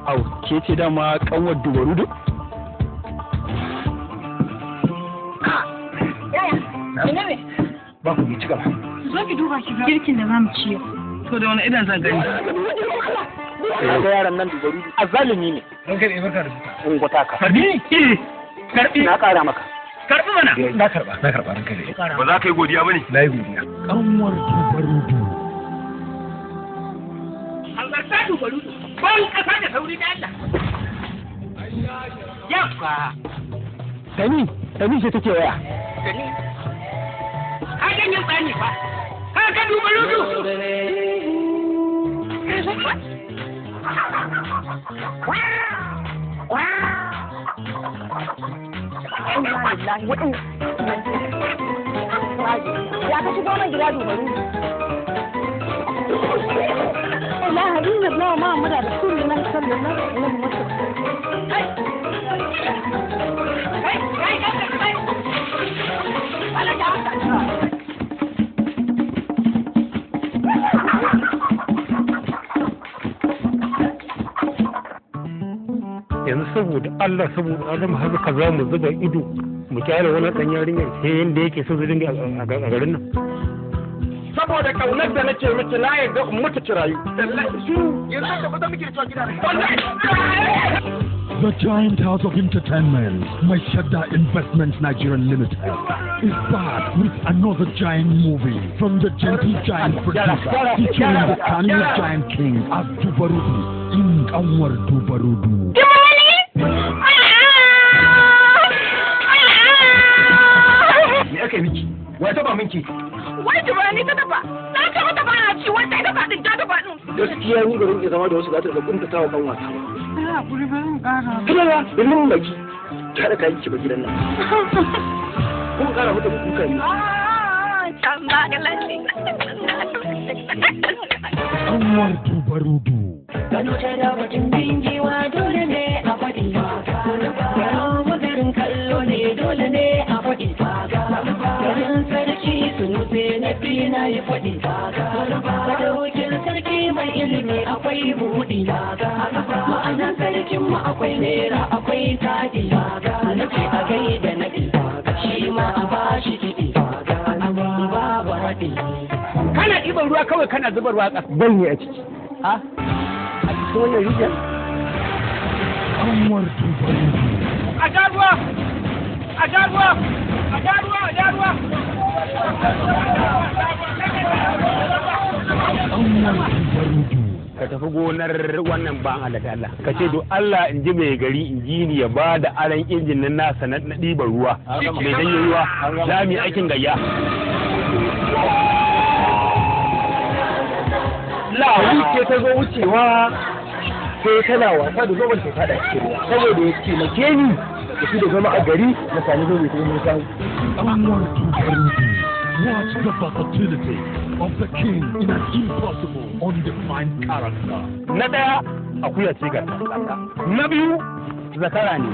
Au, ke ce dama kanwar dubarudu? Ba ku ci gaba. Zo ki duba ki ga girkin da zamu ci. To da wani idan zan gani? Ga yaran nan dubarudu azalimi ne. Don kai barka da fita. In gwata ka. Karbi? Karbi. Na kara maka. Karbi mana. Na karba ranka ne. Ba za ka yi godiya bane? Na yi godiya. Kanwar dubarudu. Albarka dubarudu. Ban kasa da sauri da Allah. Yafa. Tani ce take waya. Tani. Ka ganin tsani fa. Ka dubarudu. Ya ka shigo mai gida dubaru. Allah hadin da ma mu da Rasulullah sallallahu alaihi wasallam. Kai. Ala ya ka. Yanzu saboda Allah saboda Adam haka ka za mu zuba ido mu kyale wani ɗan yarinyar sai yanda yake so su dinga a garin nan. Saboda kaunar da nake miki na yarda in mutu ki rayu. Yanzu ka fita miki da cewa gida. The Giant House of Entertainment, Maishadda Investments Nigerian Limited, is back with another giant movie from the Gentle Giant producer, featuring the Kanyewood Giant King as Dubarudu in Kanwar Dubarudu. Me aka miki? Wai taba minki? Wai Dubarani ta dafa. Na ce mata ba na ci wai ta dafa din ta dafa din. Gaskiya ni garin ke zama da wasu za ta kunta tawa kan wasa. Ya kuri barin kara. Kuma ya domin baki. Kada ka yi ki ba gidan nan. Kun kara mata kuka ne. Can ba da lalle. Kanwar Dubarudu. Gano ta da batun dingiwa dole ne a faɗi garin magarin kallo ne dole ne a faɗi garin sarki sunufe na fina ya faɗi sadaukin sarki mai ilimi akwai buɗi ma'anan sarkin mu akwai nera akwai taɗi nufi a gaida naɗi shi ma a bashi kiɗi babu haɗi. Kana ɗiban ruwa kawai kana zubarwa ƙasa. Ban yi a ciki. Ha? A cikin wannan rijiyar? Kanwar Dubarudu. A ja ruwa! A ja ruwa! A ja ruwa! A ja ruwa! Kanwar Dubarudu. Ka tafi gonar wannan ban Allah da Allah. Ka ce do Allah in ji mai gari in ji ni ya ba da aran injin nan nasa na ɗiban ruwa. Mai janyo ruwa. Za mu yi aikin gayya. Lawi ce ta zo wucewa sai tana wasa da zoben ta fada cikin ruwa saboda ya ce make ni da shi da zama a gari na sami zobe ta yi samu. Kanwar Dubarudu. Watch the versatility of the king in an impossible, undefined character. Na ɗaya akuya ce ga na biyu zakara ne.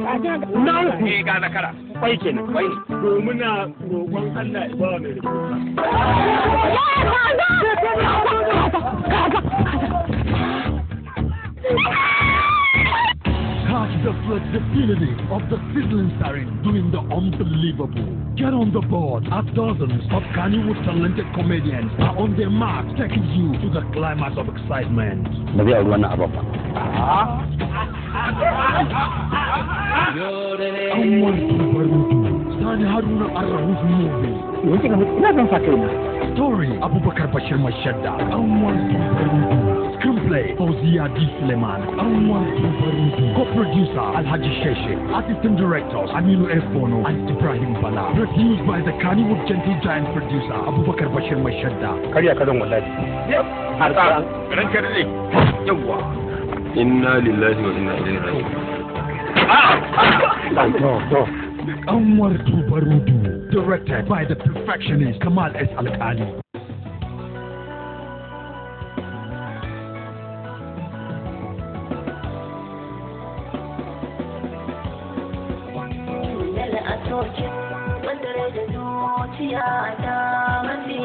Na uku ga zakara. Kwai kenan. Kwai ne. Domin na roƙon Allah ya ba mai Catch the flexibility of the sizzling siren doing the unbelievable. Get on the board as dozens of Kanyewood talented comedians are on their mark, taking you to the climax of excitement. Ba zai auri wannan abin ba. Kanwar Dubarudu. Sani Haruna Arahus movie. Yanzu ga mutum ina zan sa kaina. Story Abubakar Bashir Mashadda. Kanwar Dubarudu. Screenplay Fauziya D. Suleiman. Kanwar Dubarudu. Co-producer Alhaji Sheshe. Assistant directors Aminu F. Bono and Ibrahim Bala. Produced by the Kanyewood Gentle Giant producer Abubakar Bashir Mashadda. Karya ka zan wallahi. Har ka ranka dade. Yawwa. Inna lillahi wa inna ilaihi raji'un. Kanwar Dubarudu. Directed by the perfectionist Kamal S. Alkali. sokin bandare da zuciya ta mafi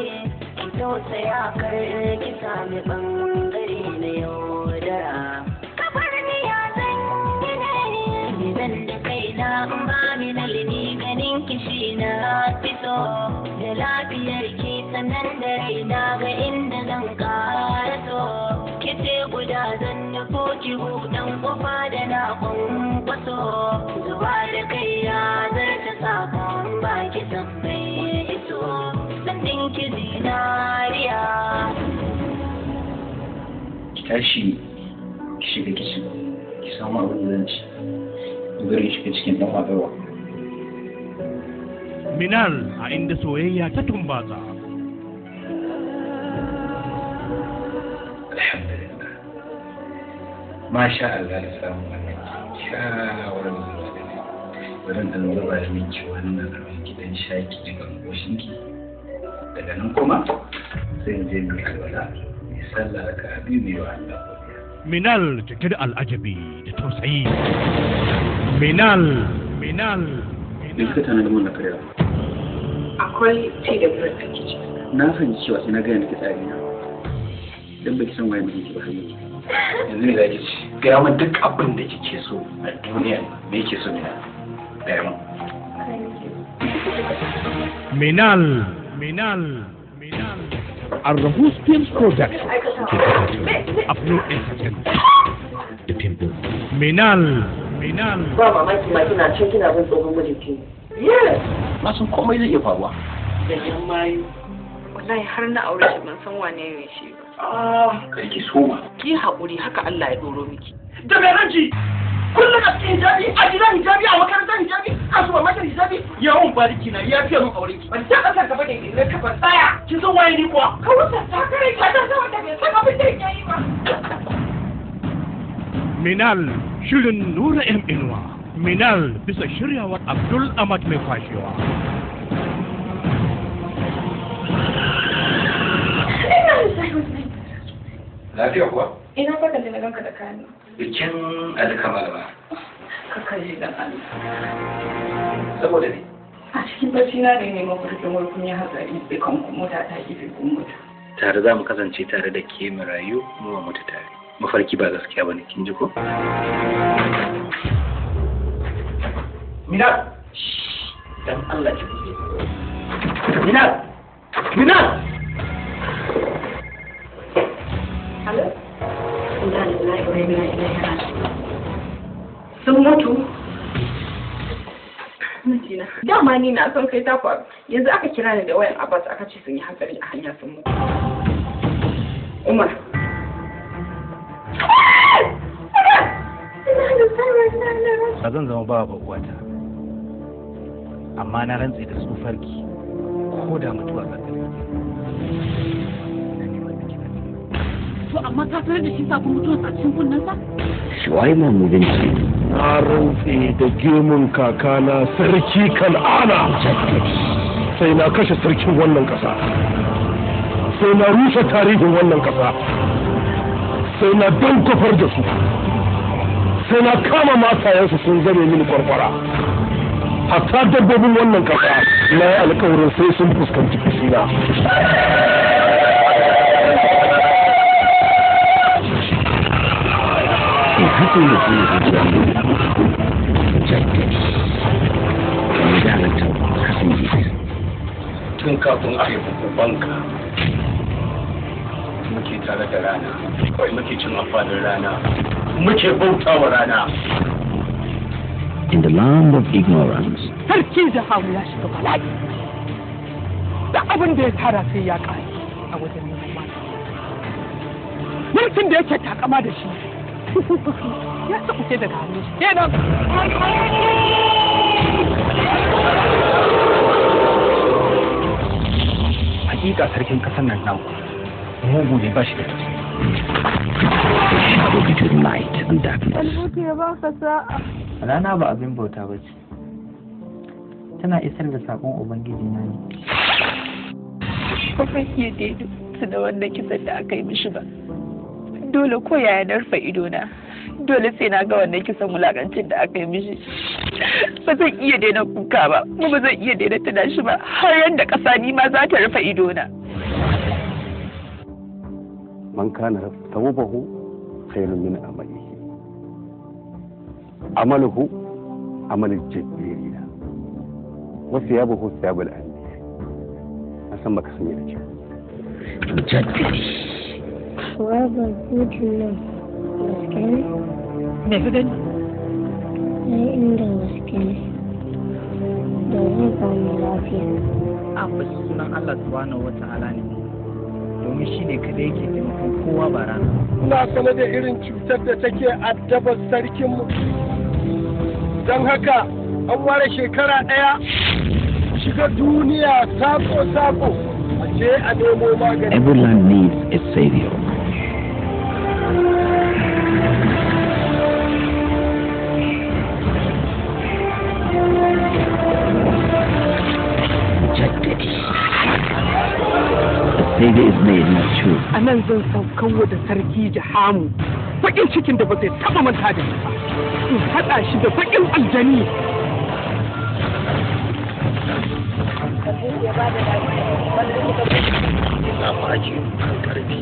ki tausaya kar ki sami bangare na yaudara kafar ni ya zan yi zan da kaina ba mi na lini ganin kishi na fito da lafiyar ki sannan da raina ga inda zan karaso kice guda zan nufo ki buɗan kofa da na kwankwaso zuwa da kai ya zarta sakon baki san bai iso sannan ki zinariya ki tashi ki shiga kicin ki samu abin da zan ci bari shiga cikin ɗan wadarwa. Minal a inda soyayya ta tumbatsa. Alhamdulillah. Masha Allah da samun wannan kyakkyawar zuwa da ne. Bari da zuba da miki wannan abin gidan shaki daga goshinki. Daga nan kuma sai in je mai alwala mai sallah da ka biyu mai wa Allah. Minal cike da al'ajabi da tausayi. Minal. Me suka tana da mun na karya? Akwai tea da bread a kitchen. Na fahimci cewa sai na gaya miki tsari na. Dan baki san waye miki ba hanyar. Yanzu ne zaki ci. Gaya min duk abin da kike so a duniya me yake so mina. Gaya min. Minal. Arrahus Films Production. Upload Entertainment. The Temple. Minal. Ba mamaki ma kina can kina bin tsohon mijinki. Yes. Na san komai zai iya faruwa. Da yan mayu. Wallahi har na aure shi ban san wane ne shi ba. Kar ki soma. Ki haƙuri haka Allah ya doro miki. Da mai ranci kullum a cikin hijabi a gidan hijabi a makarantar hijabi a supermarket hijabi yawon bariki na ya fiye min aure ki ban ta kasar gaba da ne ka ban tsaya kin san waye ni kuwa ka wuce ta kare ka ta sama da bai san abin da yake yi ba Minal shirin Nura M Inuwa. Minal bisa shiryawar Abdul Ahmad mai kwashewa. Lafiya kuwa? Ina faka da na ganka da kayan. Bikin alkama ba. Ka kaje dan Allah. Saboda ne? A cikin bacci na ne mafarkin wurkun ya hatsari bai kan mota ta kife kun mota. Tare za mu kasance tare da ke mu rayu mu mutu tare. Mafarki ba gaskiya bane kin ji ko? Minal. Dan Allah ki buɗe. Minal. Hello? Sun mutu? Mijina. Dama ni na son kai ta faru. Yanzu aka kira ni da wayan Abbas aka ce sun yi hatsari a hanya sun mutu. Umar. Ba zan zama ba uwata. Amma na rantse da tsufarki ko da mutuwa za ta To amma ka sanar da shi sakon mutuwa a cikin kunnensa? Shuwaima Mubinci. Na rantse da gemun kakana sarki Kan'ana. Sai na kashe sarkin wannan ƙasa. Sai na rufe tarihin wannan ƙasa. Sai na dankofar da su. Sai na kama matayensu sun zame mini kwarkwara. Hatta dabbobin wannan ƙasa na yi alkawarin sai sun fuskanci fushina. Tun kafin a haifu ubanka muke tare da rana, muke cin amfanin rana, muke bautawa rana. In the land of ignorance, Sarki da hamu ya shiga bala'i. Da abin da ya tara sai ya ƙare a wajen neman mata. Mulkin da yake takama da shi ya sakuce daga hannun shi. Kenan. Hakika sarkin kasar nan namu mugu ne ba shi da tafi. shadow between light and darkness. Albuti ya baka sa'a. Rana ba abin bauta ba ce. Tana isar da saƙon Ubangiji na ne. Ba fa iya daidai su da wanda kisan da aka yi mishi ba. Dole ko yaya na rufe idona dole sai na ga wannan kisan wulakancin da aka yi mishi. Ba zan iya daina kuka ba, kuma ba zan iya daina tuna shi ba, har yanda ƙasa ni ma za ta rufe idona. Man kana tawbahu khairun min amalihi. Amaluhu amalul jabbirina. Wa thiyabuhu thiyabul anbiya. Na san baka sani da kyau. Mujaddidi. Forever good love. Gaske ne? Me ka gani? Ai inda gaske ne. Da zai ba mu lafiya. Abbas sunan Allah subhanahu wa ta'ala ne. Domin shi ne kada yake taimakon kowa ba rana. Ina sanar da irin cutar da take addabar sarkinmu. Don haka an ware shekara ɗaya shiga duniya sako-sako a je a nemo magani. Every land needs a savior. Savior is made, not true. A nan zan saukan da sarki Jahamu bakin cikin da ba zai taba manta da ba. In haɗa shi da bakin aljani. Na faji kan karfi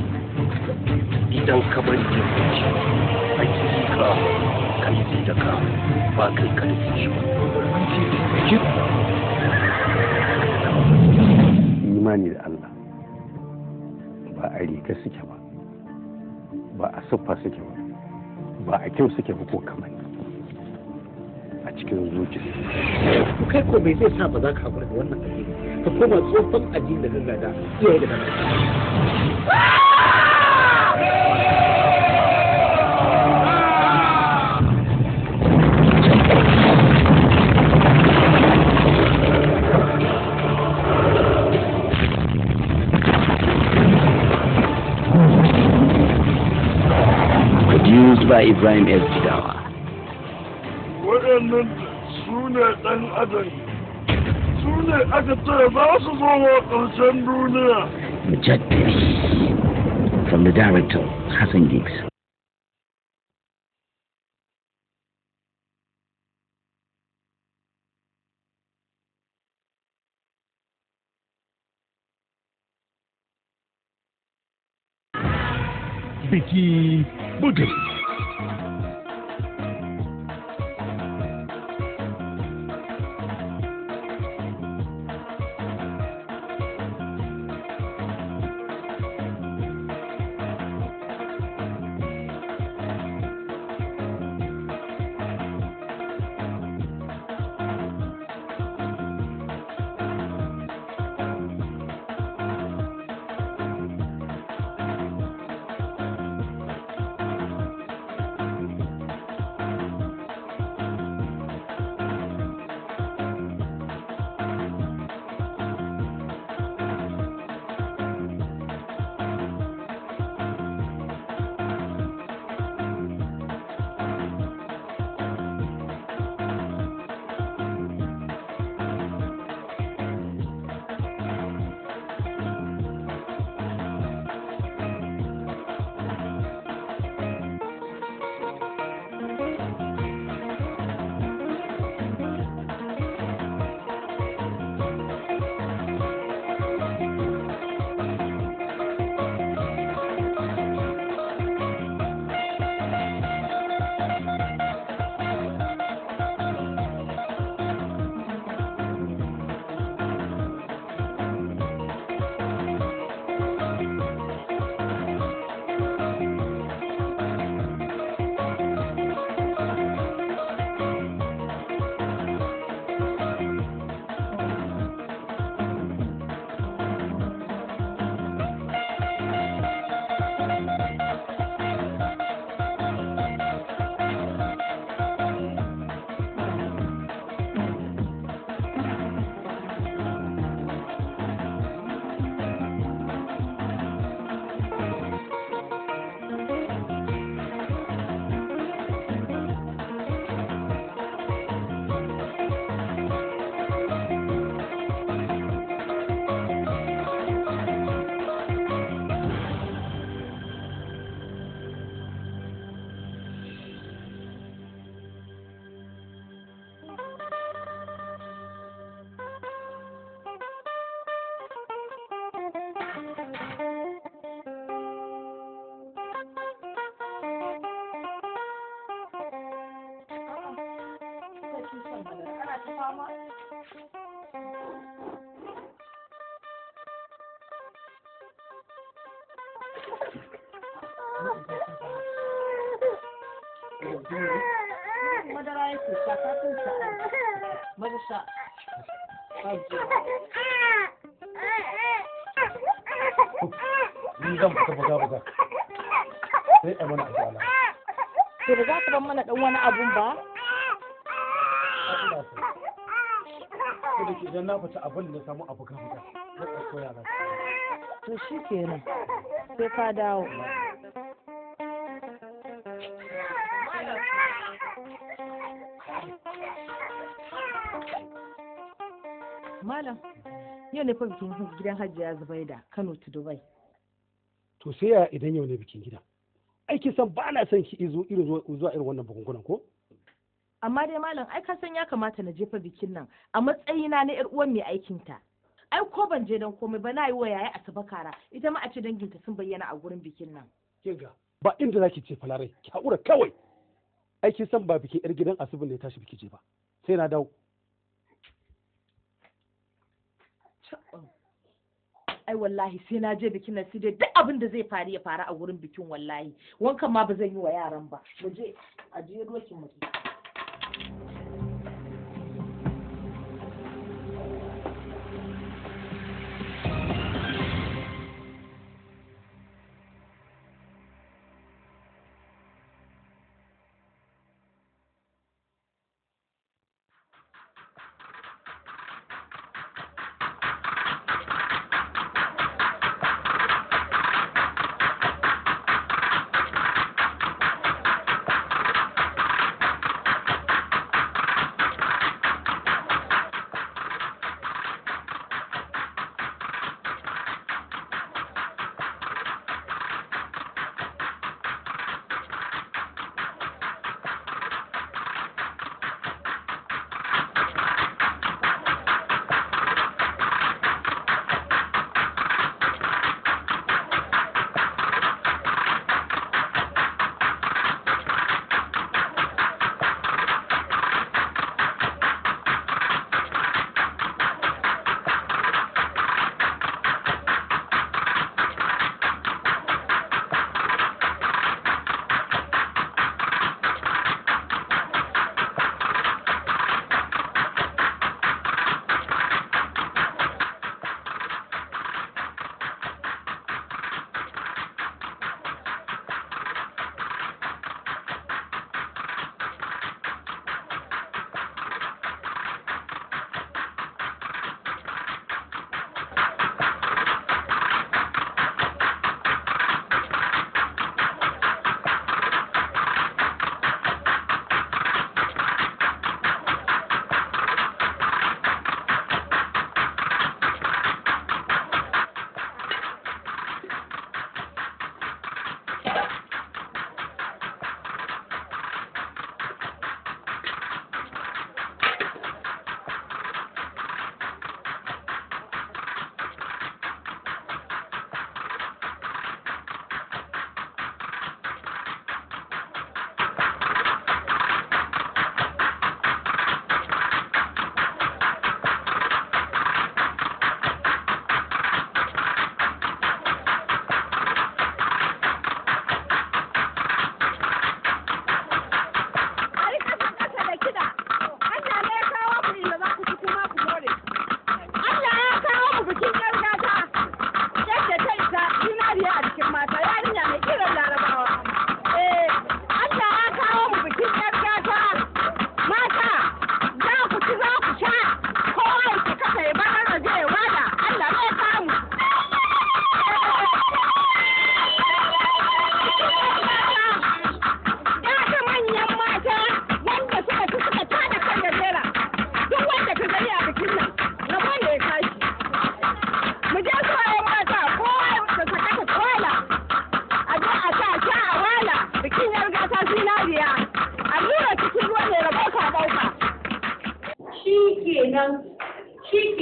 idan ka bari ya wuce hakika kai zai da ka ba kai karfi shi ba. Imani da Allah ba a riga suke ba, ba a siffa suke ba, ba a kyau suke ba ko kamar a cikin zuciya. Kai ko bai zai sa ba za ka haƙura da wannan addini ka koma tsofan addini da gangada iyaye da gangada. Produced by Ibrahim S. Jidawa. Waɗannan su ne ɗan adam, su ne aka ce za su zo wa ƙarshen duniya. Mujaddidi. From the director, Hassan Giggs. Biki Boogie. Ana ta fama. Madara yake sha kafin sha. Madara. Ni zan fita buga. Sai a mana addu'a. To da za ka ban mana dan wani abun ba? Ko da ke idan na fita abin da samu abu kan fita. Zan ɗauko yara. To shi kenan. Sai ka dawo. Malam, yau ne fa bikin gidan Hajiya Zubaida Kano to Dubai. To sai ya idan yau ne bikin gida. Aiki san ba na son ki zuwa irin wannan bukunkunan ko? Amma dai malam ai ka san ya kamata na jefa bikin nan a matsayina na yar uwan mai aikin ta. Ai ko ban je dan komai ba na yi wa yaya Asabe kara ita ma a ce danginta sun bayyana a gurin bikin nan. Kinga ba inda zaki ce falarai ki haƙura kawai. Aiki san ba bikin yar gidan Asabe ne ya tashi biki je ba. Sai na dawo. Ai wallahi sai na je bikin nan sai dai duk abin da zai faru ya faru a wurin bikin wallahi wankan ma ba zan yi wa yaran ba mu je a je dokin mu.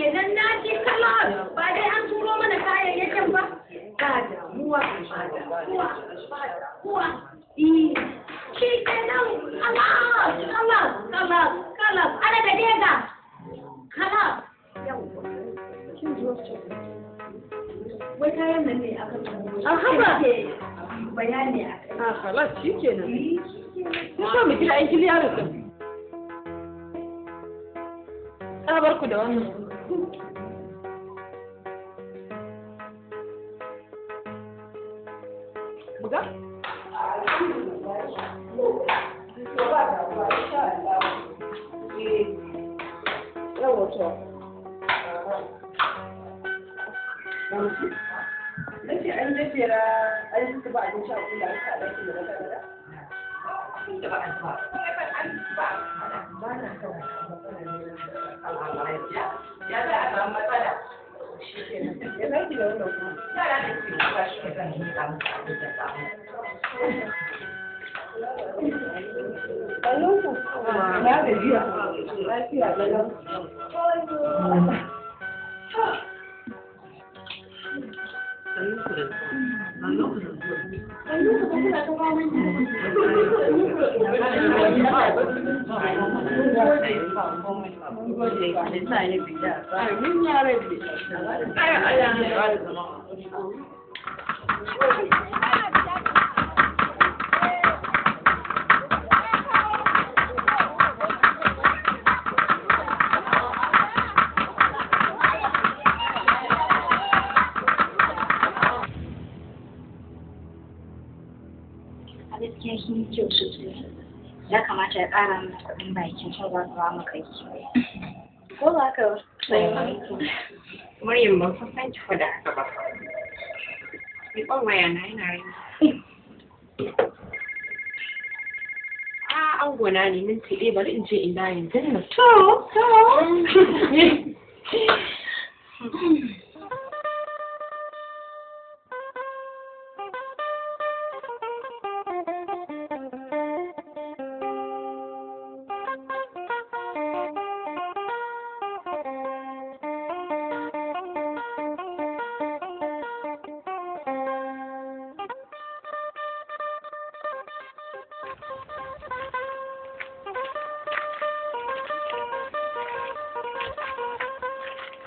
kenan na ji kalon ba dai an turo mana kayayyakin ba ba damuwa shi kenan kalas kayan nan ne aka samu. A haba. Bayani a kai. A halas shi kenan. Mun sa mu kira aiki yaron din. Ta bar ku da wannan. Buga? Yawa to. Nake an jefera an zuba abinci a kula aka ɗauki da wata gada. Da ba a zuba. Ba na son ya za a samu matsala. Ya za ki da wannan kuma. Yara da ke zuwa shi ne zan yi samu abin da samu. Ɗaninku, na gajiya, lafiya galau. gaskiya shi ne kyau sosai. Ya kamata ya ƙara mata kuɗin bakin shan za su ba mu kai. Ko ba haka sai Maryam ban san ki fada haka ba. Ni ban waya na yana rai. An gona ne minti ɗaya bari in ce in da yanzu na.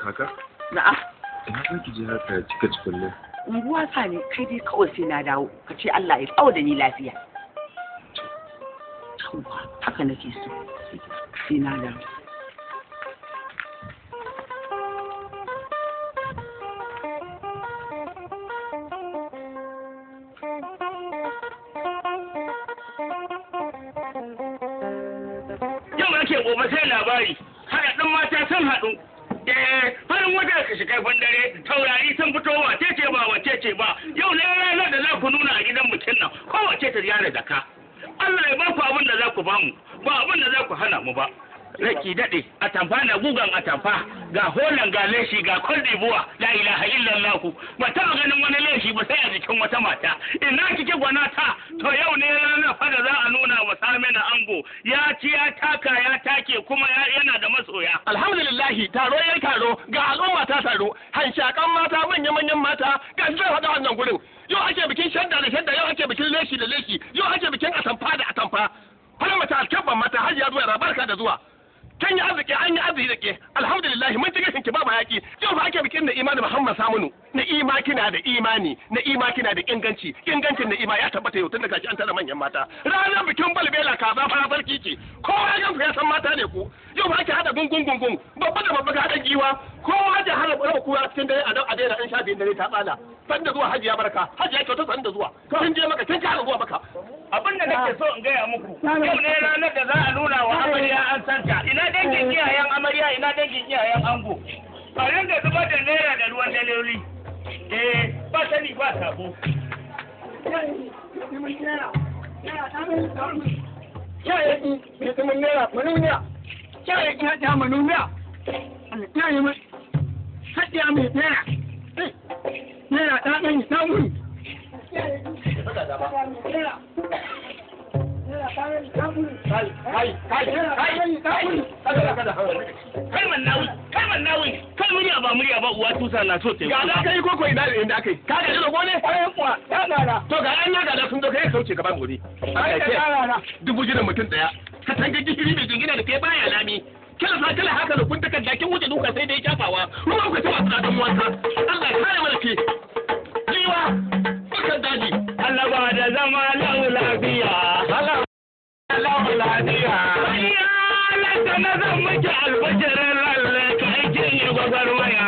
Kaka? Na'am. Ina za ki je haka cika cikin Unguwa sa ne kai dai kawai sai na dawo ka ce Allah ya tsawo da ni lafiya. Haka nake so. Sai na dawo. Yau ake gobe sai labari. Haɗaɗɗun mata sun haɗu. Farin wata ka shiga dare taurari sun fito wace ce ba yau ne ranar da za ku nuna a gidan mutum nan kowace ta yare da ka Allah ya ba ku abin da za ku bamu ba abin da za ku hana mu ba raki daɗe a tamfa na gugan a tamfa ga holan ga leshi ga kwaldebuwa la ilaha illallah ba taɓa ganin wani leshi ba sai a jikin wata mata ina kike gwanata to yau ne ranar fa da za a nuna wa Samina ango ya ci ya taka ya take kuma yana da masoya alhamdulillahi taro ya taro ga al'umma ta taro hanshakan mata manyan mata ga su zai faɗa wannan gurin yau ake bikin shadda da shadda yau ake bikin leshi da leshi yau ake bikin atamfa da atamfa har mata alkabban mata har ya zuwa barka da zuwa kan yi arziki an yi arziki da ke alhamdulillah mun ci gashin ki ba hayaki yau fa ake bikin da imani Muhammad Saminu na ima kina da imani na ima kina da ingancin na ima ya tabbata yau tun da gashi an tara manyan mata ranar bikin balbela kaza fara sarki ce kowa ya ya san mata ne ku yau fa ake hada gungun babba da babba ga hada giwa kowa da hada rawa kura cikin dare a daina an sha biyun dare ta tsala san da zuwa hajiya barka hajiya kyauta san da zuwa kin je maka kin kara zuwa maka abin da nake so in gaya muku yau ne ranar da za a nuna wa amarya an santa ina dangin iyayen amarya ina dangin iyayen ango a ringa zubar da naira da ruwan daloli ba sani ba sabo kalman nawi kan murya ba uwa tusa na so te ga da kai koko ina da inda akai ka ga da gone to ga an yaga da sun zo kai sauce gaban gobe dubu jiran mutum daya ka tanga gishiri mai jingina da kai baya lami kala haka da kun takarda kin wuce duka sai dai kyafawa ruwa ku ta wasa dan wata Allah ya kare mana ke na zan miki albashirin lalle ka aikin yi gwagwarmaya.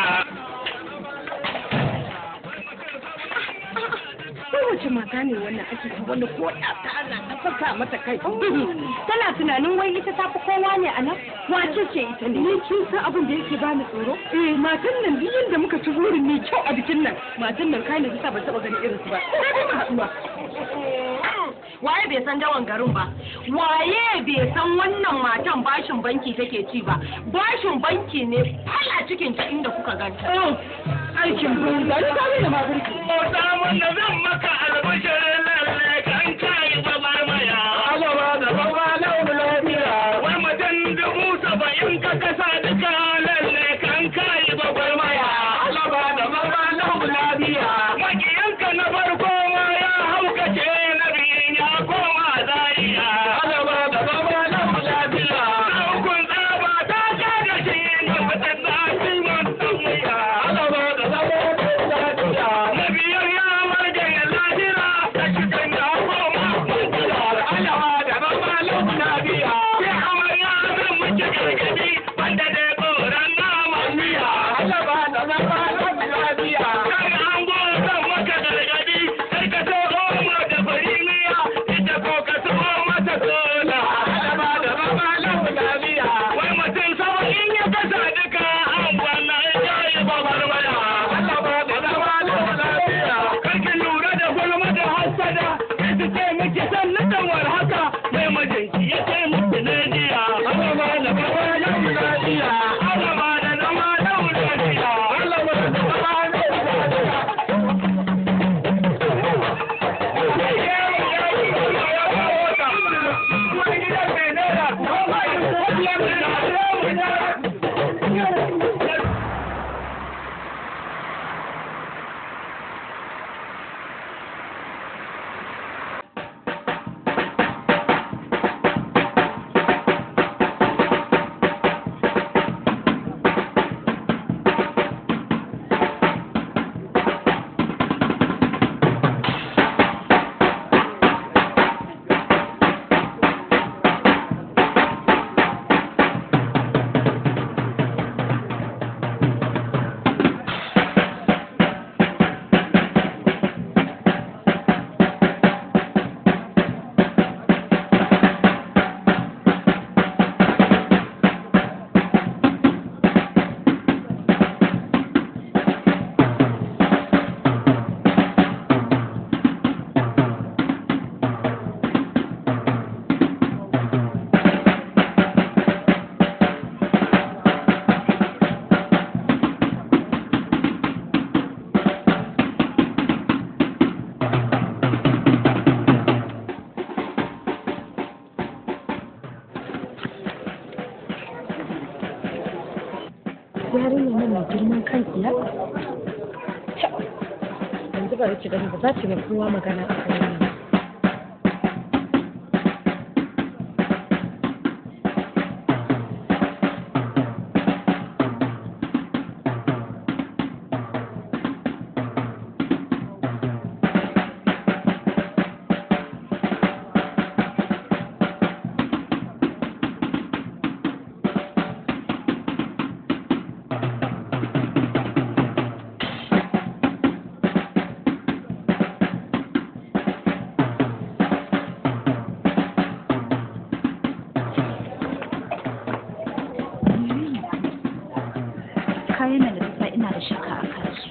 Kowace mata ne wannan ake ta wanda ko ta ana ta fasa mata kai. Tana tunanin wai ita ta fi kowa ne a nan? Wace ce ita ne? Ni kin san abin da yake bani tsoro? Matan nan duk yanda muka ci burin mai kyau a bikin nan. Matan nan kai ne bisa ban taba ganin irin su ba. Sai dai haɗuwa. Waye bai san dawan garin ba? Waye bai san wannan matan bashin banki take ci ba? Bashin banki ne fala cikin ta inda kuka ganta. Aikin banza ni ta da maburki. Ko samun da zan maka albashirin lalle kan kai babar maya. Alaba da baba launu lafiya. Wai mutum 70,000 ka kasa duka lalle kan kai babar maya. Alaba da baba launu lafiya. Makiyanka na farko ma ya haukace na biyun ya koma zariya. Alaba da baba launu lafiya. Ɗaukun tsaba ta kaga shi na fitar da Simon Tsamuya. Alaba da baba launu lafiya. Na biyar ya marga ya lahira ta cikin ya koma mantiya. Alaba da baba launu lafiya. Sai amarya zan muke gargadi wanda da koran naman miya. Alaba da baba launu lafiya. Kaga an zan maka gargadi sai ka so omo da bari miya ita ko ka so mata sola. Alaba da baba launu lafiya. Wai mutum 70 ya kasa duka an wannan ya yi babar waya. Alaba da baba launu lafiya. Karki lura da gulma da hassada ita ce muke sannan da warhaka mai mijinki ya ce muke ne jiya. Alaba da baba launu lafiya. Alama da zama launa jiya. Alaba da baba launu lafiya. Yarinya nan mai girman kan tsiya? Yanzu bari ki gani ba za ki ga kowa magana a kan yi. kayan nan da ta ina da shakka a kansu.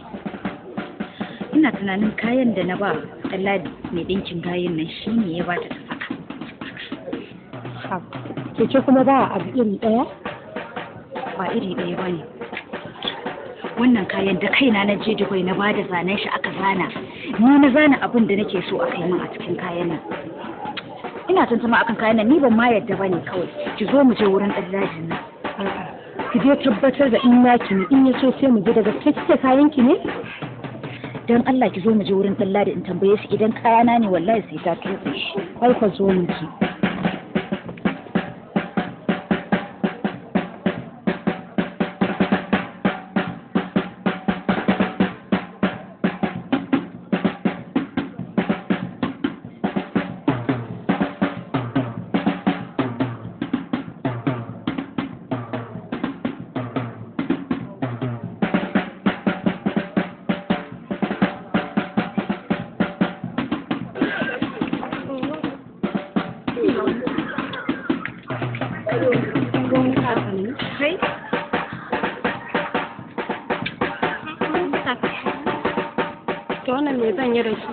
Ina tunanin kayan da na ba Ɗanladi mai ɗinkin kayan nan shi ne ya bata ta saka. Keke kuma ba abu iri ɗaya? Ba iri ɗaya ba ne. Wannan kayan da kaina na je Dubai na bada zanen shi aka zana. Ni na zana abin da nake so a kai min a cikin kayan nan. Ina tantama akan kayan nan ni ban ma yadda bane kawai. Ki zo mu je wurin Ɗanladi nan. Ki je tabbatar da in naki ne in ya so sai mu je daga kike kayan ki ne? Dan Allah ki zo mu je wurin Ɗanladi in tambaye su idan kayana ne wallahi sai ta tuɓe shi. Ai ka zo mu ki. To wannan me zan yi da shi?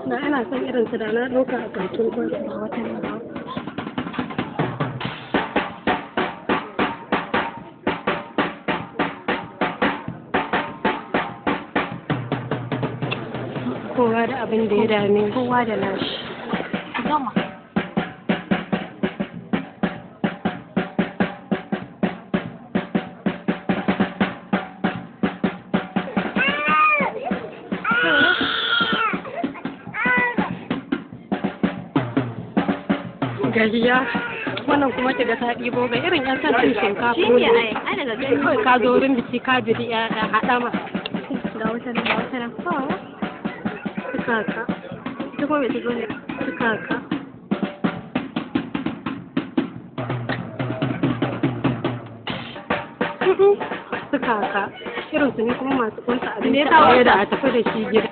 Na ina son irin su da na ɗauka a kantin gwada wata ne. Kowa da abin da ya dame kowa da nashi. Gama. Gajiya wannan kuma kiga ta ɗibo ga irin yan san cin shinkafa ne. Ai daga gari kawai ka zo wurin biki ka biri ya haɗama. Ga wata nan ga wata nan. Suka ka. Ita kuma bai shigo ne. Suka ka. Suka ka. Irin su ne kuma masu kunsa abinci a da a tafi da shi gida.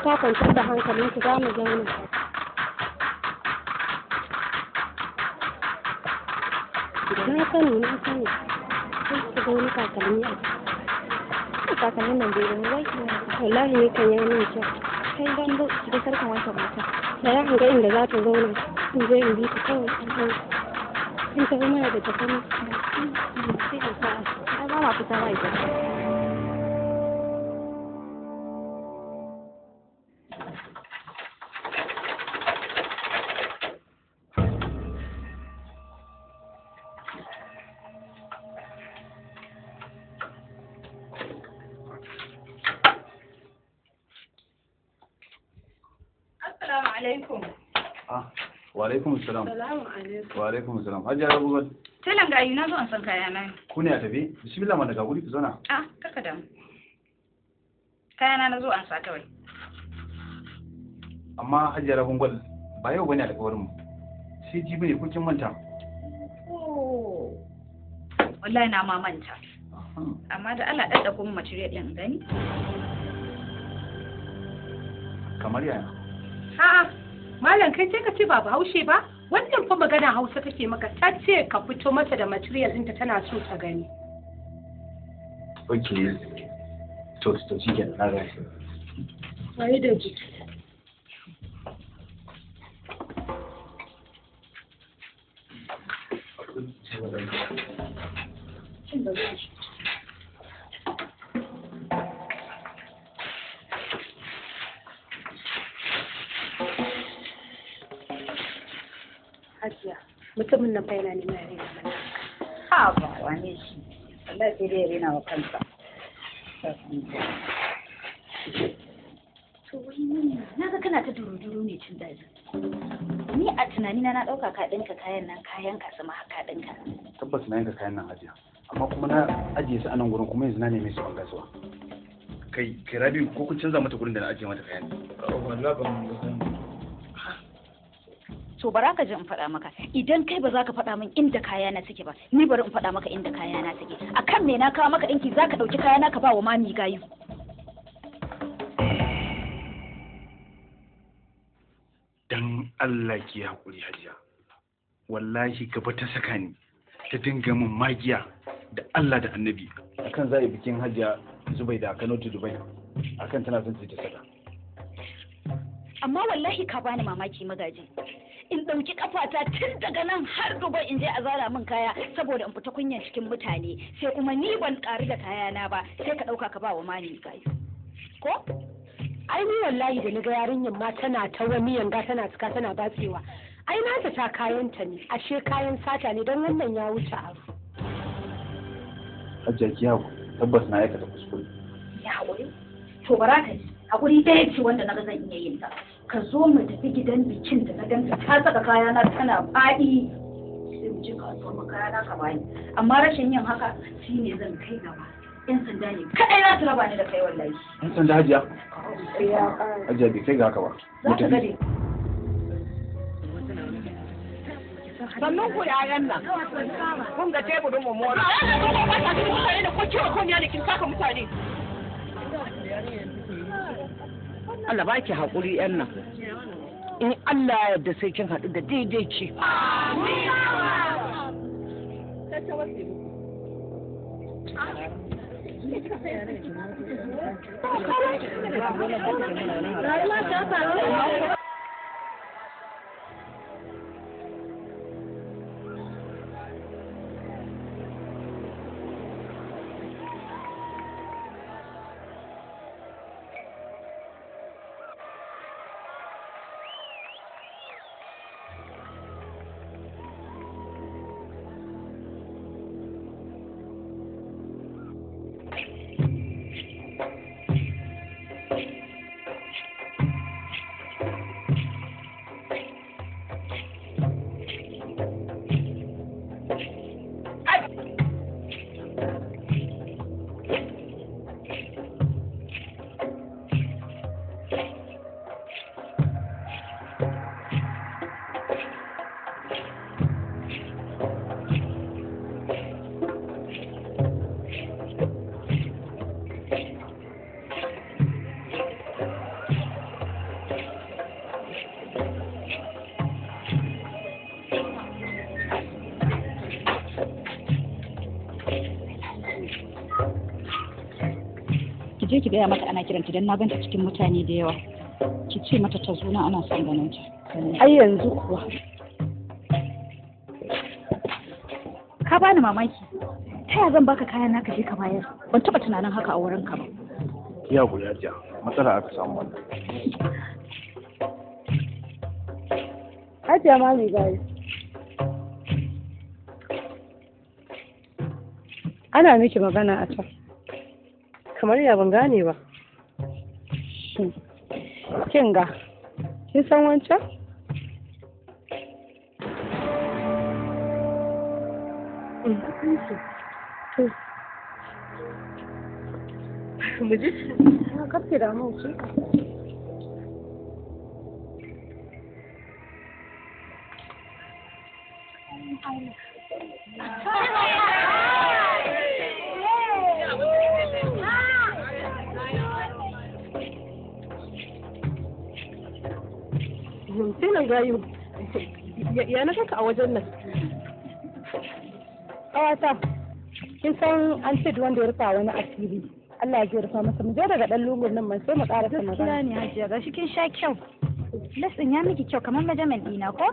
Ta kwantar da hankalin su za mu zauna. Na sani. Sai su ga wani kakalmi a ciki. Kakalmin nan bai da wai. Wallahi ne kan ya min kyau. Kai dan da sarkan wata mata. Da ya hanga inda za ta zauna. In je in bi ta kawai. In ta mana da tafi. Sai a sa'a. Ai ba ma fita ba ita. Wa alaikum salam. Salamu alaikum. Wa alaikum salam. Hajiya Rabuwa. Telan ga na zo an san kaya na. Ku ne a tafi? Bismillah man daga guri ku zauna. Ah, kaka da. Kaya na zo an sa kawai. Amma Hajiya Rabuwa ba yau bane alƙawarin mu. Sai jibi ne ko kin manta? Oh. Wallahi na ma manta. Amma da Allah dadda kuma material din gani. Kamar yaya? A'a. Malam kai sai ka ce ba Bahaushe ba? Wannan fa magana Hausa take maka ta ce ka fito mata da material ɗinta tana so ta gani. Okay. To shi ke na ga. Wai da ji. Hajiya, mutumin nan fa yana neman ya rena mana. Ha ba wane shi. Allah sai dai ya rena wa kansa. To wannan na ga kana ta duru-duru ne cin daji. Ni a tunanina na ɗauka ka ɗinka kayan nan kayan ka sama haka ɗinka. Tabbas na yanka kayan nan Hajiya. Amma kuma na ajiye su a nan gurin kuma yanzu na neme su ban gasuwa. Kai Rabi ko kun canza mata gurin da na ajiye mata kayan? Wallahi ban to bara ka ji in faɗa maka idan kai ba za ka faɗa min inda kayana suke ba ni bari in faɗa maka inda kayana suke akan me na kawo maka ɗinki za ka ɗauki kayana ka ba wa mami gayu dan Allah ki haƙuri Hajiya wallahi gaba ta saka ni ta dinga min magiya da Allah da Annabi akan za a yi bikin Hajiya Zubai da Kano to Dubai akan tana son ta saka amma wallahi ka bani mamaki magaji in ɗauki kafata tun daga nan har Dubai in je a zara min kaya saboda in fita kunyan cikin mutane sai kuma ni ban ƙari da kayana ba sai ka ɗauka ka ba wa mani gayu ko ai ni wallahi da naga yarinyar ma tana ta wani yanga tana cika tana batsewa ai na ta kayanta ne ashe kayan sata ne don wannan ya wuce abu. Hajja ki hawo tabbas na aikata kuskure. Ya haƙuri? To bara ka ji, haƙuri ɗaya ce wanda na ga zan iya yin ta. Ka zo mu tafi gidan bikin da na ganta ta saka kayana tana faɗi sai mu je kasuwar mu kayana ka bani. Amma rashin yin haka shi ne zan kai gaba. 'Yan sanda ne kaɗai za su raba ni da kai wallahi. 'Yan sanda Hajiya? Hajiya bai kai ga haka ba. Za ta gade. Sannan ku yayan nan kun ga teburin mu mora mutane da ko ciwo kun da kin saka mutane. Allah ba ki haƙuri yan nan in Allah ya yarda sai kin haɗu da daidai ce. je ki gaya mata ana kiranta don na ganta cikin mutane da yawa. Ki ce mata ta zo na ana son ganin ta. Ai yanzu kuwa. Ka bani mamaki. Ta yaya zan baka kayan naka je ka bayar? Ban taba tunanin haka a wurin ka ba. Ya goya ja. Matsala aka samu wannan. Hajiya Mami gai. Ana miki magana a can. Kamar ya ban gane ba. Kin ga, kin san wancan? Mu ji? Na kafe da mu ce. Sai gayu ya na kaka a wajen nan. Ƙawata, kin san an ce wanda ya rufa wani asiri. Allah ya rufa masa mu je daga ɗan lungun nan man sai mu ƙara ta magana. Gaskiya ne Hajiya, ga shi kin sha kyau. Lesin ya miki kyau kamar majaman ɗina ko?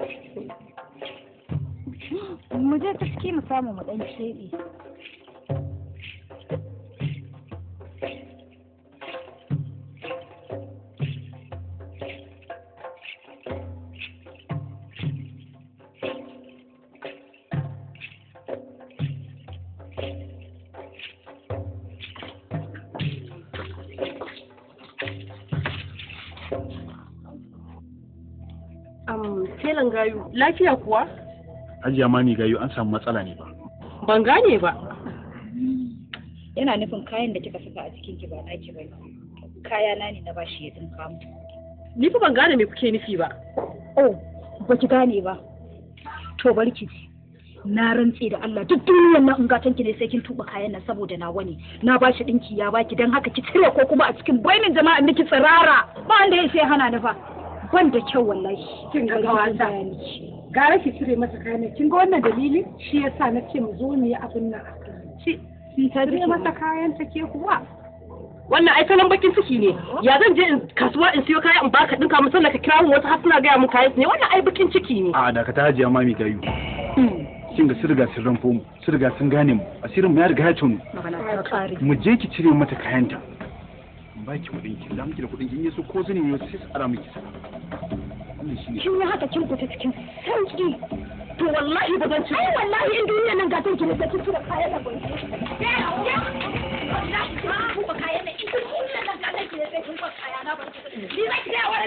Mu je ta ciki mu samu mu ɗan keɓe. Telan gayu, lafiya kuwa? Hajiya Mami gayu an samu matsala ne ba. Ban gane ba. Yana nufin kayan da kika saka a cikin ki ba naki bane. Kaya na ne na bashi ya dinka mu. Ni fa ban gane me kuke nufi ba. Oh, ba ki gane ba. To barki. Na rantse da Allah duk duniyar nan in gatan ki ne sai kin tuba kayan nan saboda na wani. Na bashi dinki ya baki dan haka ki cire ko kuma a cikin bainin jama'a miki tsirara. Ba wanda ya sai hana ni fa. Ban da kyau wallahi. Kin ga gawata. Gara ki cire masa kayan. Kin ga wannan dalili? Shi yasa na ce mu zo mu yi abin nan. Shi cire masa kayan take kuwa. Wannan ai salon bakin ciki ne. Ya zan je kasuwa in siyo kaya in baka dinka mu sannan ka kira mu wasu har suna gaya mun kayan ne. Wannan ai bakin ciki ne. A da ka ta Hajiya Mami gayu. Kin ga sun riga sun ranfo mu, sun riga sun gane mu. Asirin mu ya riga ya tunu. Mu je ki cire mata kayanta. in baki kuɗin ki za miki da kuɗin ki in yaso ko zane ne sai su ara miki sa wannan shine kin yi haka kin fita cikin sauki to wallahi ba zan ci ai wallahi in duniya nan gatan ki ne sai kin tura kayan da gonki wallahi ku ba kayan da in duniya nan gatan ki ne sai kin ba kaya na ban ni za ki ga wani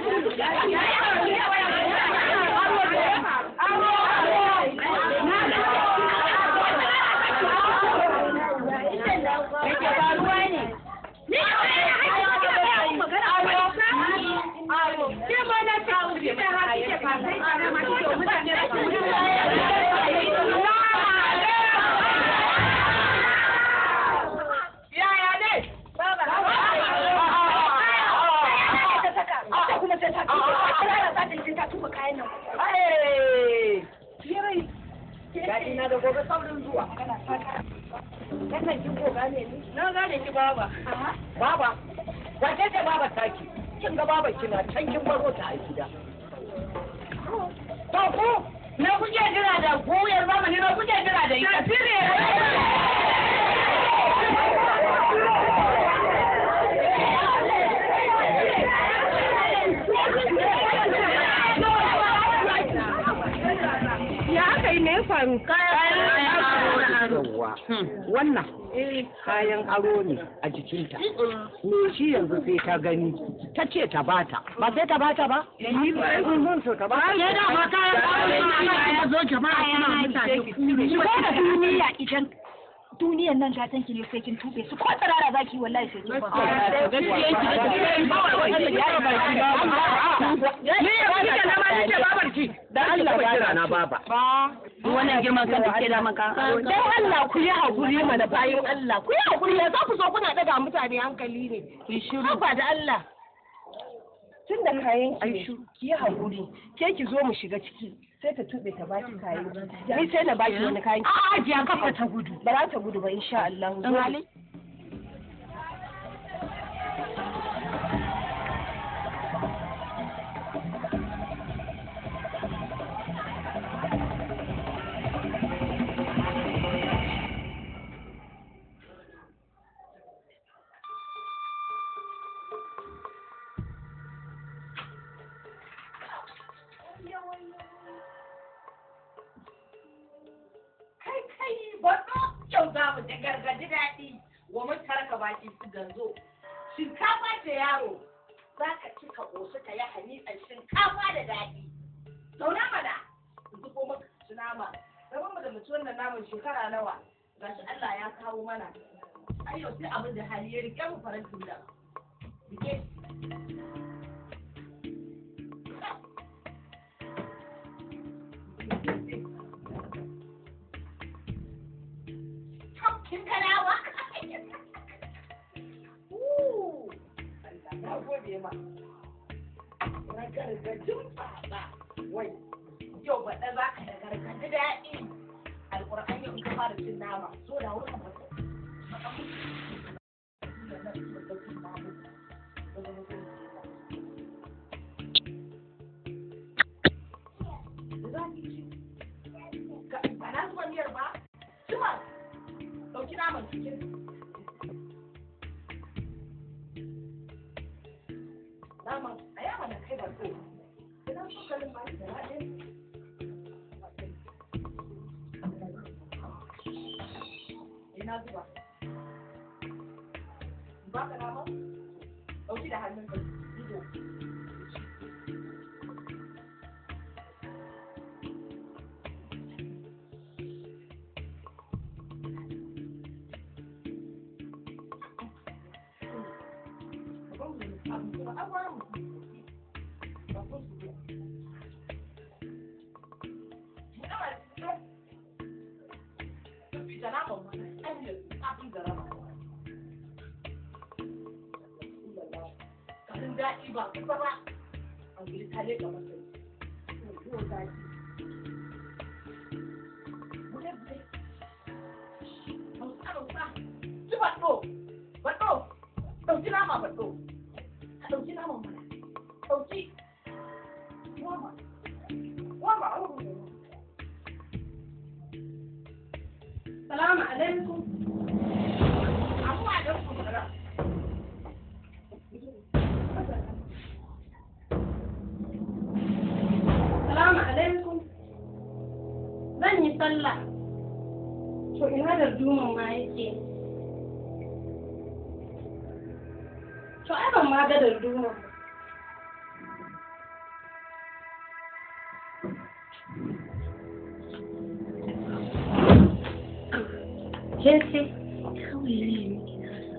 na da gobe saurin zuwa. Kasan kin goga ne ni? Na gane ki baba. Baba, wace ce baba taki? Kin ga baba kina can kin baro ta a gida. To ku, na kuke jira da goyar zamani na kuke jira da ita? Ya aka yi me ya faru? Kayan aro. Wannan kayan aro ne a jikinta. Me shi yanzu sai ta gani. Ta ce ta bata. Ba sai ta bata ba? Ni ba zan so ta bata. Ke da ba kayan aro ne ya zo jama'a kuma mutane. Ki ba da duniya idan duniyan nan gatan ki ne sai kin tube su ko tsarara zaki wallahi sai kin ba. Dan Allah ba kira na baba. Wannan girman kan da ke da maka. Dan Allah ku yi hakuri mana bayan Allah. Ku yi hakuri ya za ku so kuna daga mutane hankali ne. Ki shiru ba da Allah. Tun da kayan ki yi hakuri. Ke ki zo mu shiga ciki. Sai ta tube ta baki kayan. Ni sai na baki wani kayan. A'a jiya kafa ta gudu. Ba za ta gudu ba insha Allah. Dan hali. Da gargaji daɗi wa mutarka baki su ganzo. Shinkafa ce yaro za ka ci ka ƙoshi ka yi hani'an shinkafa da daɗi. Zauna mana zubo maka ci nama. Rabon mu da mutu wannan naman shekara nawa. Gashi Allah ya kawo mana. Ai yau sai abin da hali ya rike mu farantin da. Rike. Kin kalawa? Allah na gode ma. Na gargajin baba. Wai, yau baɗa za ka da gargaji daɗi. Alƙur'an yau ka fara cin nama. So da wurin mutum. Ba na zuba miyar ba? Cima. Ɗauki naman cikin. Naman, a yawa na kai barko. Idan shokalin ma da haɗin. Ina zuba. Ba ka naman? Ɗauki da hannun ka. Ido. Daɗi ba kusa ba, an gili tale ga masai. Ko daɗi. Bude. Hausa. Ci baɗo. Ɗauki nama baɗo. Ka ɗauki naman mana. Ɗauki. Wama. Salamu alaikum. Abu alaikum salam. sallah. To ina da duman ma yake. To ai ban ma ga da duman. Jesse, kawai ne miki nasa.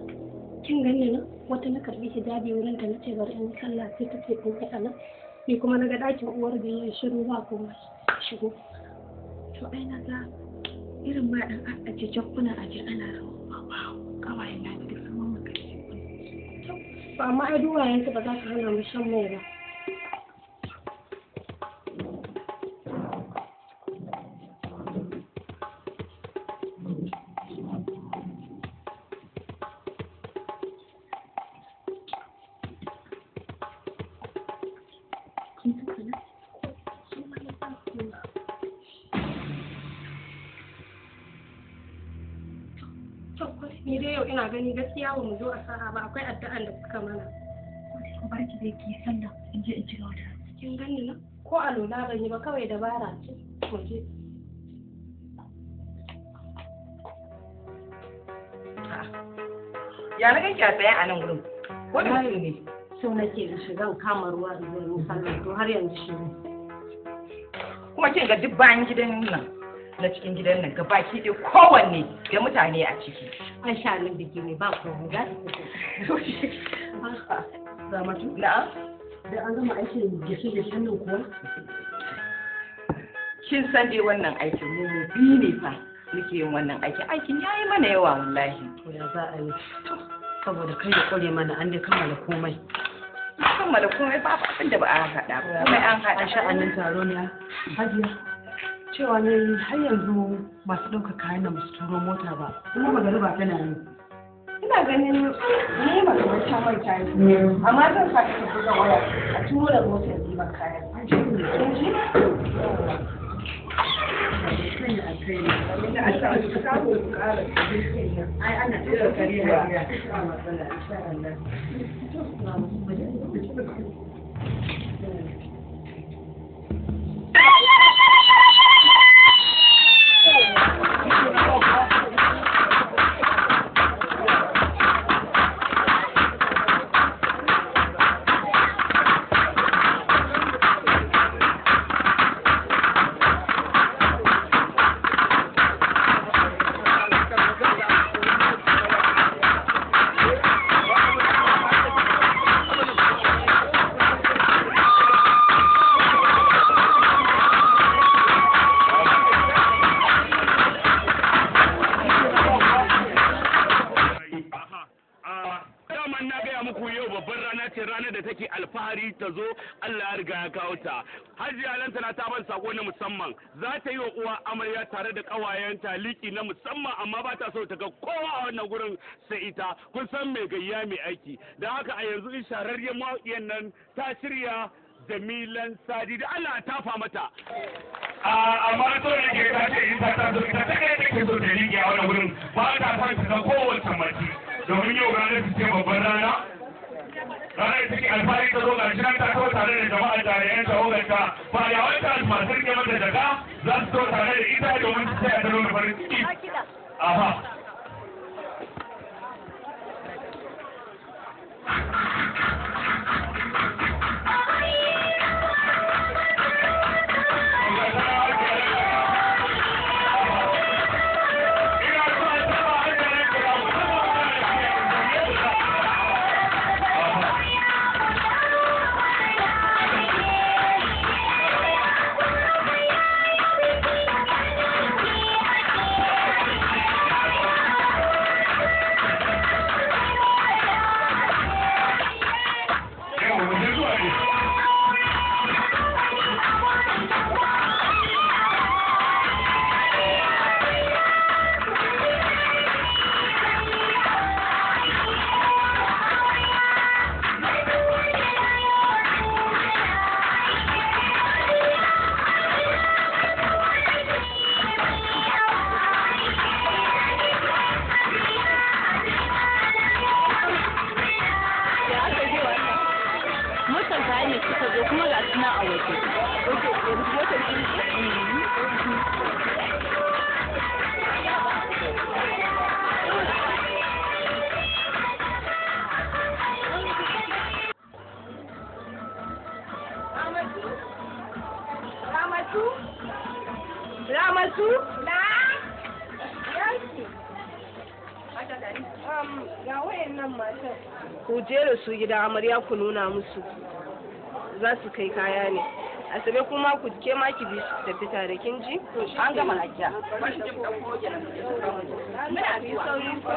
Kin gane na wata na karbi hijabi wurin ta nace bari in sallah sai ta ce kun kaɗa nan. Ni kuma na ga ɗakin uwar da ya shiru ba kuma shigo. To ai na ga irin ma ɗan ajiye jakkuna aje ana rawa. Kawai na da duk sama maka shi. Ba amma ai duwayensu ba za su hana mu shan mai ba. Ni dai yau ina gani gaskiya ba mu zo a sa'a ba akwai addu'an da suka mana. Ko barki dai ki sallah in je in ci gaba da. Kin gani na? Ko a lola ban yi ba kawai dabara ce. Mu je. Ya na ganki a tsaye a nan gurin? Ko da ne? So nake in shiga kama ruwa da zuwa sallah to har yanzu shi ne. Kuma kin ga duk bayan gidan nan. Na cikin gidan nan gabaki ɗaya kowanne da mutane a ciki. An sha nan biki ne ba komai za ta fito. Ramatu? Na'am. Da an gama aikin gishe-gishen nan kuwa? Kin san dai wannan aikin mu biyu ne fa muke yin wannan aikin. Aikin ya yi mana yawa wallahi. To ya za a yi? Saboda kai da kore mana an dai kammala komai. Kammala komai ba abin da ba a haɗa ba. Komai an haɗa. An sha'anin taro ne. Hajiya. Cewa ne har yanzu masu ɗaukar kayan nan su turo mota ba kuma magariba tana yi. Ina ganin ni magana ta manta ne amma zan sa ka buga waya a turo da motar ɗiban kayan. An ce ne kin ji? Ai ana tsira kare hariya. Ba matsala insha Allah. alfahari ta zo Allah ya riga ya kawo ta. Hajiya nan tana ta ban sako na musamman za ta yi wa uwa amarya tare da kawayenta liki na musamman amma ba ta so ta ga kowa a wannan gurin sai ita. Kun san mai gayya mai aiki don haka a yanzu in shararriyar mawaƙiyan nan ta shirya Jamilan Sadi da Allah ta fa mata. Amma so ne ke ta ce ita ta zo ita ta kai take so ta rike a wannan gurin ba ta san ta ga kowace mace domin yau ranar ta ce babban rana. Ranar take alfahari ta zo gashi nan ta so tare da jama'a da yan tawagarta ba ya wata masu rike mata daga za su so tare da ita domin su tsaya da nuna farin ciki. Aha. su? Na. Yaki. Ga wayan nan matan. Ku je da su gida amarya ku nuna musu. Za su kai kaya ne. Asabe kuma ku ke ma ki bi su tafi tare kin ji? An gama lafiya. Muna bi sauri ko?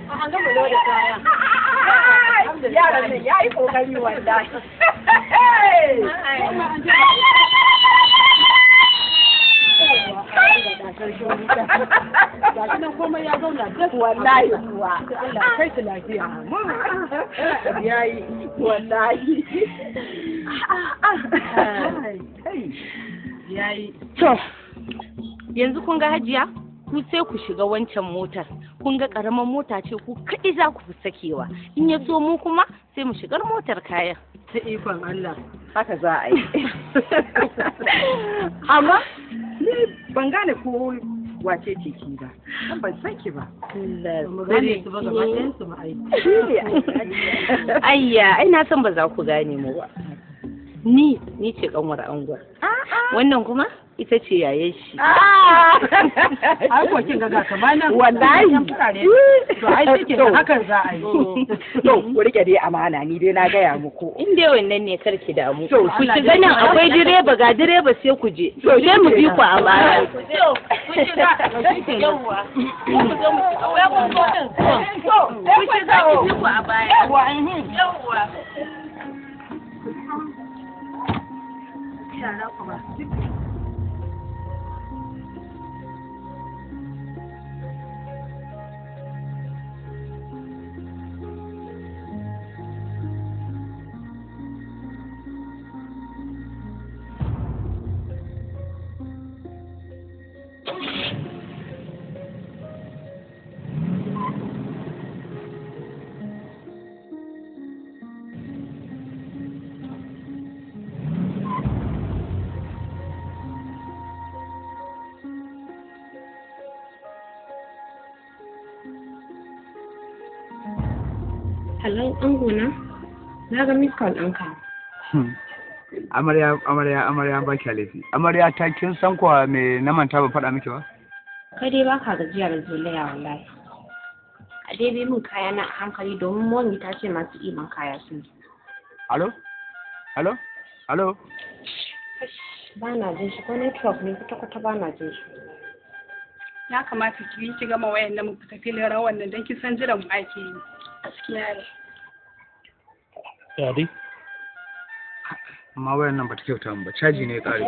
An gama da kaya. Yaran nan ya yi kokari wallahi. Ga shi nan komai ya zauna duk wallahi kuwa. Allah kai su lafiya. Yayi wallahi. Yayi. To, yanzu kun ga Hajiya? Ku sai ku shiga wancan motar. Kun ga karamar mota ce ku kaɗai za ku fi sakewa. In ya so mu kuma sai mu shigar motar kayan. Ta ikon Allah. Haka za a yi. Amma ni ban gane ko wace ce ki ba. Ban san ki ba. Ayya, ai na san ba za ku gane mu ba. Ni ce kanwar angon. Wannan kuma ita ce yayin shi. Ai ko kin ga kamar nan wallahi. To ai take hakan za a yi. To ku rike dai amana ni dai na gaya muku. In dai wannan ne karki damu. Ku shiga nan akwai direba ga direba sai ku je. Sai mu bi ku a baya. Ku shiga. Yawwa. Ku zo mu shiga. Wai kun zo din. Ku shiga ki bi ku a baya. Yawwa. Yara kuma. Hello, Angona. Na ga miss call ɗinka. Amarya ba ki laifi. Amarya ta kin san kuwa me na manta ba faɗa miki ba? Kai dai baka gajiya da zolaya wallahi. A dai bi min kaya na hankali domin moni ta ce masu iman kaya sun zo. Alo? Alo? Alo? Ba na jin shi ko network ne kwata-kwata ba na jin shi. Ya kamata ki yi ki gama wayan nan mu fita filin rawan nan don kin san jiran mu ake yi. Gaskiya ne. Ya dai? Amma wayan nan ba ta kyauta ba, caji ne ya ƙare.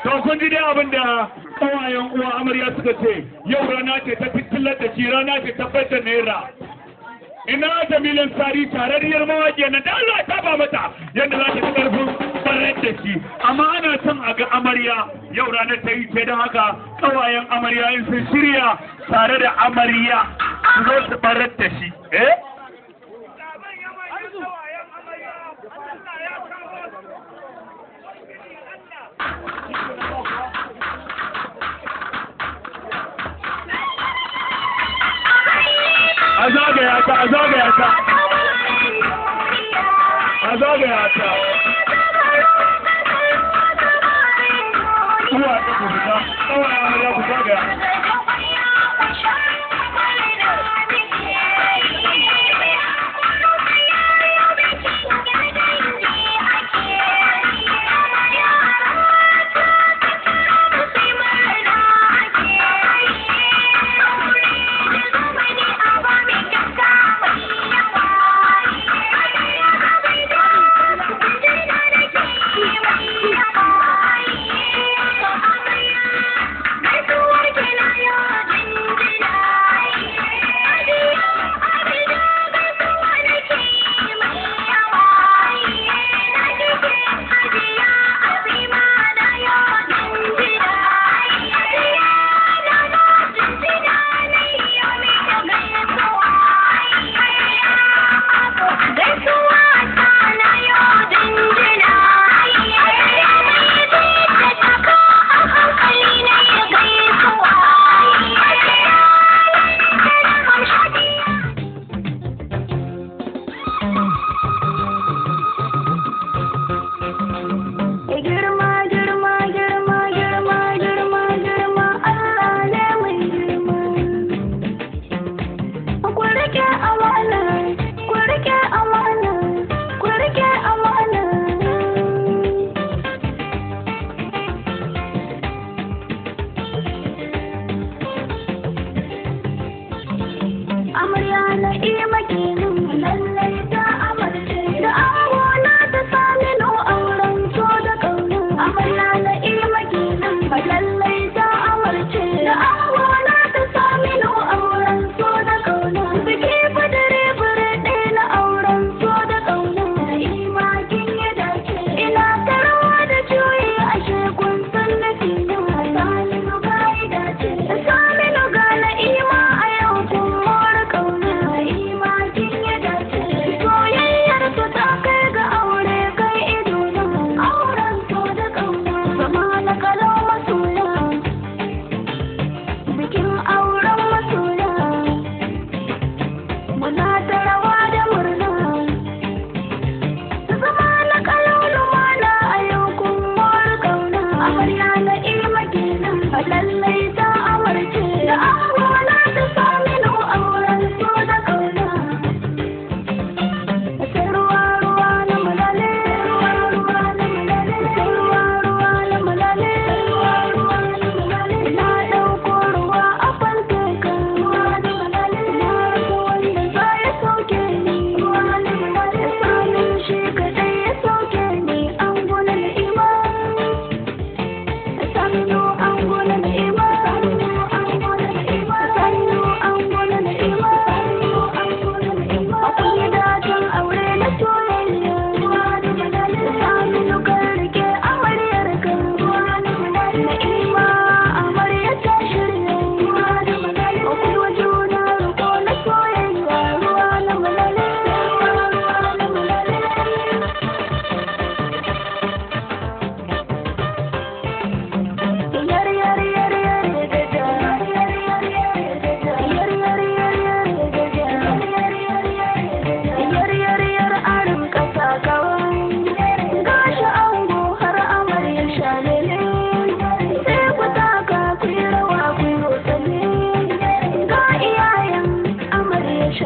To kun ji dai abin da kawayen uwa amarya suka ce yau rana ce ta fitilar da shi rana ce ta fata naira. Ina jamilin sari tararriyar mawaƙiyar na da Allah ta ba mata yadda za ta ci ƙarfin barar da shi. Amma ana son a ga amarya yau ranar ta yi ce don haka kawayen amarya in sun shirya tare da amarya su zo su barar da shi. A zagaya ta, a zagaya ta, a zagaya ta. Uwa ta ku fita, kawai amarya ku zagaya.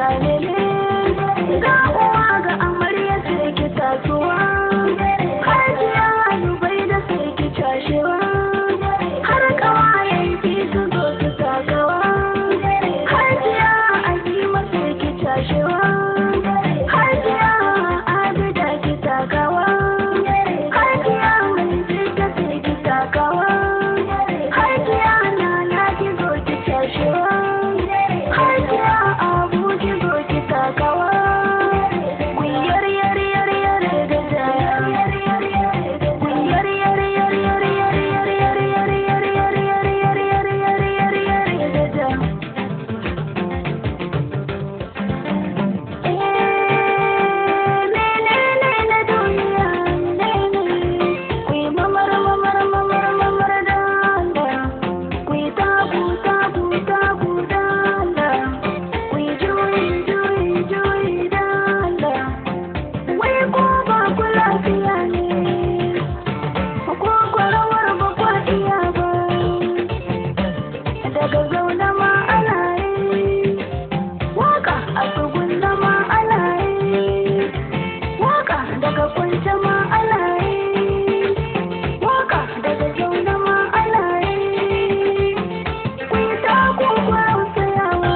shalele ga uwa ga amarya sai ki tasuwa hajiya dubai da sai ki cashewa har kawayen ki su zo su tagawa hajiya azima sai ki cashewa hajiya abida ki takawa hajiya mai jika sai ki takawa hajiya nana ki zo ki cashewa hajiya abu ki zo ki takawa kuyar yar yar yar da jaya kuyar yar yar yar yar yar yar yar yar yar yar yar yar yar yar yar da jaya daga zaune ma ana yi waka a tsugunna ma ana yi waka daga kwance ma ana yi waka daga zaune ma ana yi kuyi ta kukuran tsayawa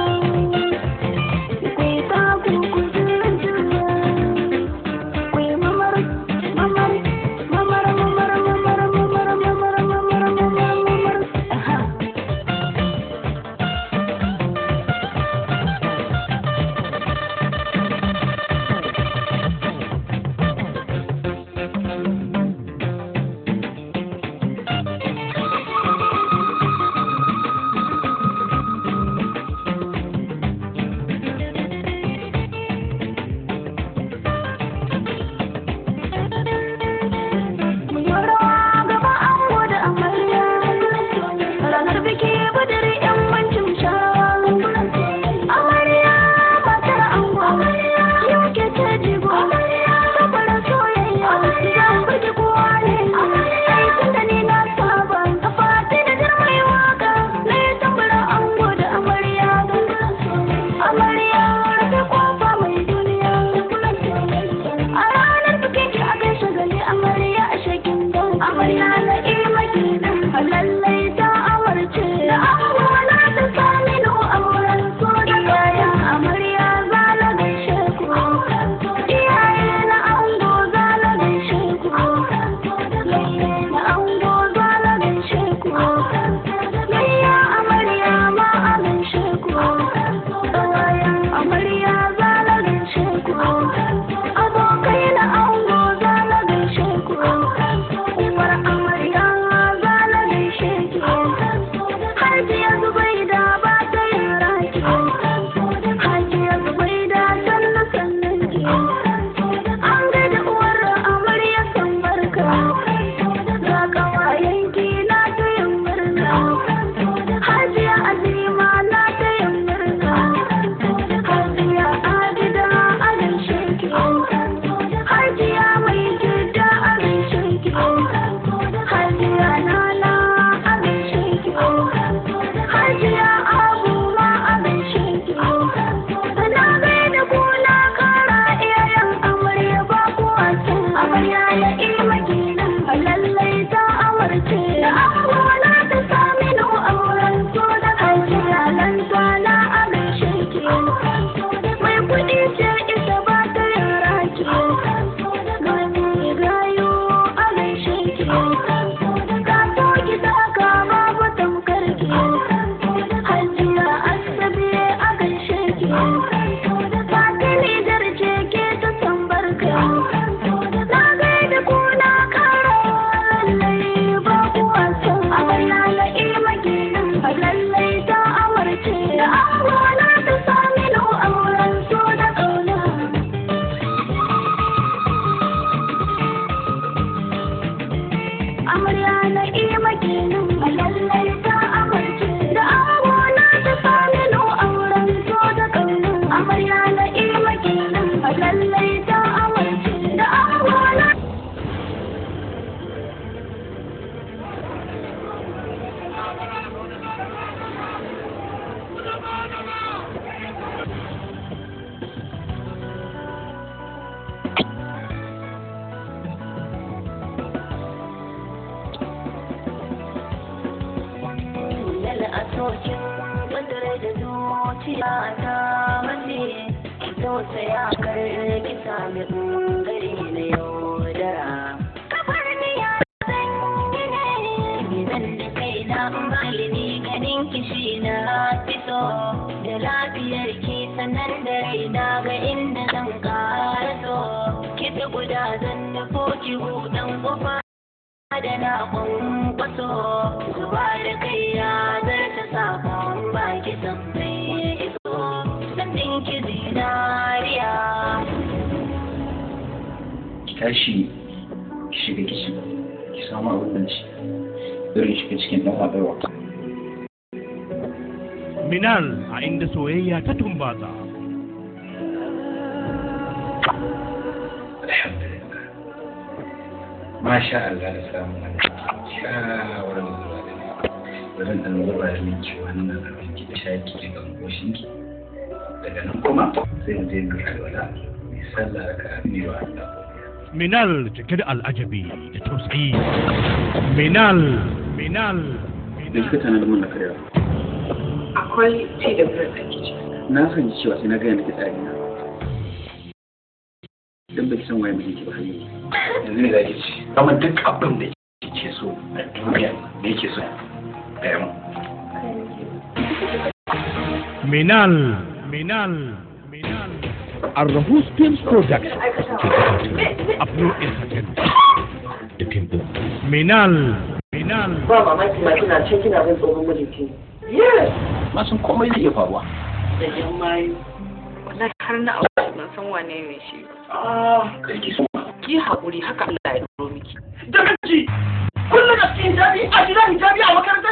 kuyi ta kukuran juya kuyi mamar mamar mamar mamar mamar mamar mamar mamar mamar aha ranar biki budiri yan bancin shawa amarya matar ango yau ke ce jigo saboda soyayya zan bugi kowa ne ai tunda ni na saba a fati da jirmai waka na yi tambara ango da amarya amarya rufe kofa mai duniya a ranar bikin ki a gaishe gani amarya a shekin don amarya na ima kenan lallai ta amarce da abubuwa ta sami no auren so da kaya amarya za na gaishe ku iyaye na ango za na gaishe ku lalle na ango za na gaishe ku layya amarya ma a gaishe ku ƙawayen amarya za na gaishe ku abokai na ango za na gaishe ku uwar amarya za na gaishe ki hajiya zubaida ba ta yin raki hajiya zubaida sannu sannun ki an gaida uwar amarya san barka ga kawayen ki na ta yin murna hajiya azima na ta yin murna hajiya abida a gaishe ki hajiya mai jidda a gaishe ki hajiya nana a gaishe ki hajiya abu ma a gaishe ki na gaida ku na kara iyayen amarya ba ku wasan amarya ya ima kenan lallai ta amarce da abubuwa ta sami no auren so da hajiya lanta na a gaishe ki mai kuɗi ce ita ba ta yin raki gani gayo a gaishe ki ka so ki saka babu tamkar ki hajiya asabe a gaishe ki fatini darje ke ta san barka na gaida ku na kara lallai ba ku wasan amarya na ima kenan lallai ta amarce da abubuwa ta sami no auren so da ƙauna amarya na ima kenan lallai ta amarce da abubuwa ta sami no auren so da ƙauna amarya na ima kenan lallai ta amarce da abubuwa kin kudure da zuciya ta mace ki tausaya kar ki sami bangare na yaudara kafar ni ya san gine zan da kai na malini ganin kishi na fito da lafiyar ki sanar da raina ga inda zan karaso ki ta guda zan nufo ki hudan kofa da na kwankwaso zuba da kai ya zarta sakon baki tambaye iso sannan ki zinariya ki tashi ki shiga kicin ki samu abin ci irin shiga cikin ɗan haɗarwa. Minal a inda soyayya ta tumbatsa. Masha Allah da samun wani shawarar zuwa da ne. Bari ɗan zuba da miki wannan abin ki da shaki daga goshinki. Daga nan kuma sai mu je mu alwala mai sallah ka aminewa Allah. Minal cike da al'ajabi da tausayi. Minal. Da suka tana da mun da karewa. Akwai ci da bread a kicin. Na fahimci cewa sai na gaya miki tsari na. Dan baki san waye mai yake ba hanyar. Yanzu ne za ki ci. Kama duk abin da kike so a duniya da yake so. Gaya mu. Minal. Arrahus Films Production. Abdul Entertainment. Da fim ɗin. Minal. Ba mamaki ma kina can kina bin tsohon mijinki. Yes. Ma sun komai zai iya faruwa. Da yan mayu. Wallahi har na aure ban san wane ne shi ba. Kai ki so. Ki haƙuri haka Allah ya doro miki. Da kanki. Kullum a cikin hijabi a gidan hijabi a makarantar